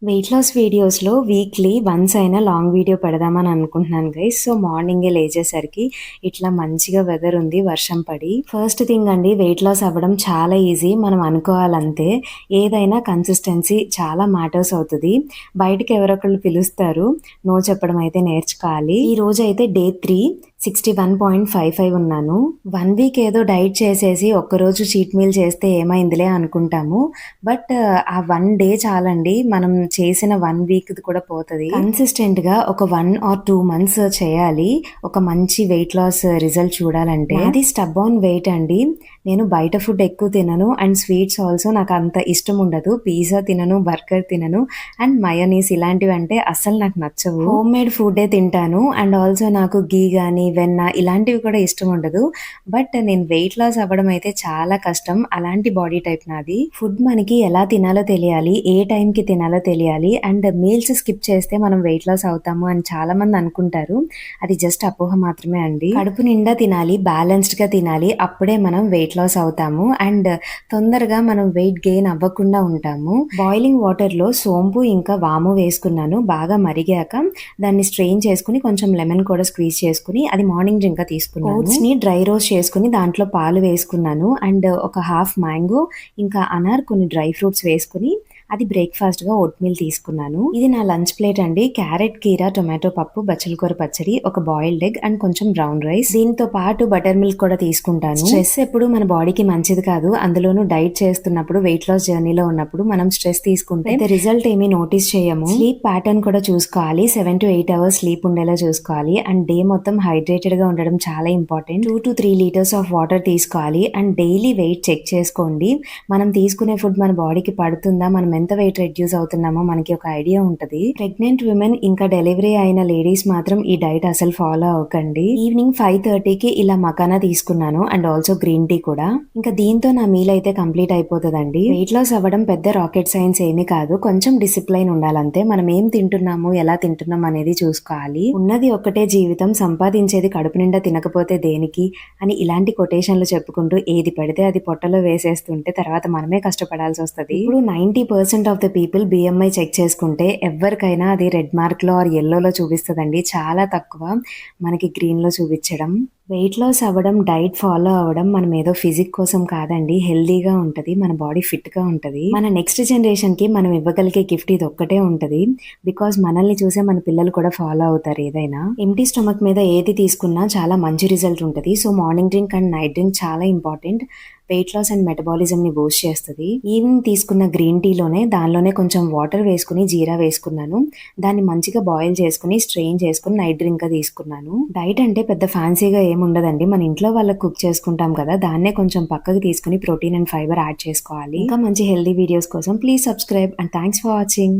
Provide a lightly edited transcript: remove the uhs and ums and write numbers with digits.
Weight loss వీడియోస్‌లో weekly once అయినా long video పెడదామని అనుకుంటున్నాను గైస్. సో, మార్నింగే లేచేసరికి ఇట్లా మంచిగా వెదర్ ఉంది వర్షం పడి. ఫస్ట్ థింగ్ అండి, వెయిట్ లాస్ అవ్వడం చాలా ఈజీ. మనం అనుకోవాలంతే. ఏదైనా కన్సిస్టెన్సీ చాలా మ్యాటర్స్ అవుతది. బయటికి ఎవరొకళ్ళు పిలుస్తారు. నో చెప్పడం అయితే నేర్చుకోవాలి. ఈ రోజైతే డే 3 61.55 ఉన్నాను. 1 వీక్ ఏదో డైట్ చేసేసి ఒక్కరోజు చీట్ మీల్ చేస్తే ఏమైందిలే అనుకుంటాము. బట్ ఆ 1 డే చాలండి. మనం చేసిన 1 వీక్‌ది కూడా పోతది. కన్సిస్టెంట్‌గా ఒక 1 ఆర్ 2 మంత్స్ చేయాలి. ఒక మంచి వెయిట్ లాస్ రిజల్ట్ చూడాలంటే. నాది స్టబార్న్ వెయిట్ అండి. నేను బయట ఫుడ్ ఎక్కువ తినను అండ్ స్వీట్స్ ఆల్సో నాకు అంత ఇష్టం ఉండదు. పిజ్జా తినను, బర్గర్ తినను అండ్ మయోనీస్ ఇలాంటివంటే అస్సలు నాకు నచ్చవు. హోమ్ మేడ్ ఫుడ్డే తింటాను అండ్ ఆల్సో నాకు ఘీ గాని, వెన్న ఇలాంటివి కూడా ఇష్టం ఉండదు. బట్ నేను వెయిట్ లాస్ అవ్వడం అయితే చాలా కష్టం. అలాంటి బాడీ టైప్ నాది. ఫుడ్ మనకి ఎలా తినాలో తెలియాలి, ఏ టైంకి తినాలో తెలియాలి అండ్ మీల్స్ స్కిప్ చేస్తే మనం వెయిట్ లాస్ అవుతాము అని చాలా మంది అనుకుంటారు. అది జస్ట్ అపోహ మాత్రమే అండి. కడుపు నిండా తినాలి, బ్యాలెన్స్డ్ గా తినాలి. అప్పుడే మనం వెయిట్ లాస్ అవుతాము అండ్ తొందరగా మనం వెయిట్ గెయిన్ అవ్వకుండా ఉంటాము. బాయిలింగ్ వాటర్ లో సోంపు ఇంకా వాము వేసుకున్నాను. బాగా మరిగాక దాన్ని స్ట్రెయిన్ చేసుకుని కొంచెం లెమన్ కూడా స్క్వీజ్ చేసుకుని అది మార్నింగ్ డ్రింక్ గా తీసుకున్నాను. ఓట్స్ ని డ్రై రోస్ట్ చేసుకుని దాంట్లో పాలు వేసుకున్నాను అండ్ ఒక హాఫ్ మ్యాంగో ఇంకా అనార్ కొన్ని డ్రై ఫ్రూట్స్ వేసుకుని అది బ్రేక్ఫాస్ట్ గా ఓట్ మీల్ తీసుకున్నాను. ఇది నా లంచ్ ప్లేట్ అండి. క్యారెట్, కీరా, టొమాటో పప్పు, బచ్చల కూర పచ్చడి, ఒక బాయిల్డ్ ఎగ్ అండ్ కొంచెం బ్రౌన్ రైస్. దీంతో పాటు బటర్ మిల్క్ కూడా తీసుకుంటాను. స్ట్రెస్ ఎప్పుడు మన బాడీకి మంచిది కాదు. అందులోనూ డైట్ చేస్తున్నప్పుడు, వెయిట్ లాస్ జర్నీలో ఉన్నప్పుడు మనం స్ట్రెస్ తీసుకుంటే రిజల్ట్ ఏమీ నోటీస్ చేయము. స్లీప్ ప్యాటర్న్ కూడా చూసుకోవాలి. 7 to 8 అవర్స్ స్లీప్ ఉండేలా చూసుకోవాలి అండ్ డే మొత్తం హైడ్రేటెడ్ గా ఉండడం చాలా important. 2 to 3 litres of water తీసుకోవాలి అండ్ డైలీ వెయిట్ చెక్ చేసుకోండి. మనం తీసుకునే ఫుడ్ మన బాడీకి పడుతుందా, మనం ఎంత వెయిట్ రెడ్యూస్ అవుతున్నామో మనకి ఒక ఐడియా ఉంటది. ప్రెగ్నెంట్ విమెన్ ఇంకా డెలివరీ అయిన లేడీస్ మాత్రం ఈ డైట్ అసలు ఫాలో అవ్వకండి. ఈవినింగ్ 5:30కి ఇలా మకానా తీసుకున్నాను అండ్ ఆల్సో గ్రీన్ టీ కూడా. ఇంకా దీంతో నా మీల్ అయితే కంప్లీట్ అయిపోతుందండి. వెయిట్ లాస్ అవ్వడం పెద్ద రాకెట్ సైన్స్ ఏమీ కాదు. కొంచెం డిసిప్లైన్ ఉండాలంతే. మనం ఏం తింటున్నాము, ఎలా తింటున్నాం అనేది చూసుకోవాలి. ఉన్నది ఒక్కటే జీవితం, సంపాదించేది కడుపు నిండా తినకపోతే దేనికి అని ఇలాంటి కొటేషన్లు చెప్పుకుంటూ ఏది పడితే అది పొట్టలో వేసేస్తుంటే తర్వాత మనమే కష్టపడాల్సి వస్తుంది. ఇప్పుడు 90% of the people BMI check చేసుకుంటే ఎవరికైనా అది రెడ్ మార్క్ లో ఆర్ ఎల్లోలో చూపిస్తుందండి. చాలా తక్కువ మనకి గ్రీన్ లో చూపించడం. వెయిట్ లాస్ అవ్వడం, డైట్ ఫాలో అవ్వడం మనం ఏదో ఫిజిక్ కోసం కాదండి. హెల్దీగా ఉంటది, మన బాడీ ఫిట్ గా ఉంటది. మన నెక్స్ట్ జనరేషన్ కి మనం ఇవ్వగలిగే గిఫ్ట్ ఇది ఒక్కటే ఉంటది. బికాస్ మనల్ని చూసే మన పిల్లలు కూడా ఫాలో అవుతారు. ఏదైనా ఎంటీ స్టమక్ మీద ఏది తీసుకున్నా చాలా మంచి రిజల్ట్ ఉంటది. So morning drink and night drink చాలా important. Weight loss and metabolism ని బూస్ట్ చేస్తుంది. ఈవినింగ్ తీసుకున్న గ్రీన్ టీలోనే దానిలోనే కొంచెం వాటర్ వేసుకుని జీరా వేసుకున్నాను. దాన్ని మంచిగా బాయిల్ చేసుకుని స్ట్రెయిన్ చేసుకుని నైట్ డ్రింక్ గా తీసుకున్నాను. డైట్ అంటే పెద్ద ఫ్యాన్సీగా ఏముండదండి. మన ఇంట్లో వాళ్ళకి కుక్ చేసుకుంటాం కదా, దాన్నే కొంచెం పక్కకు తీసుకుని ప్రోటీన్ అండ్ ఫైబర్ యాడ్ చేసుకోవాలి. ఇంకా మంచి హెల్దీ వీడియోస్ కోసం please subscribe and thanks for watching.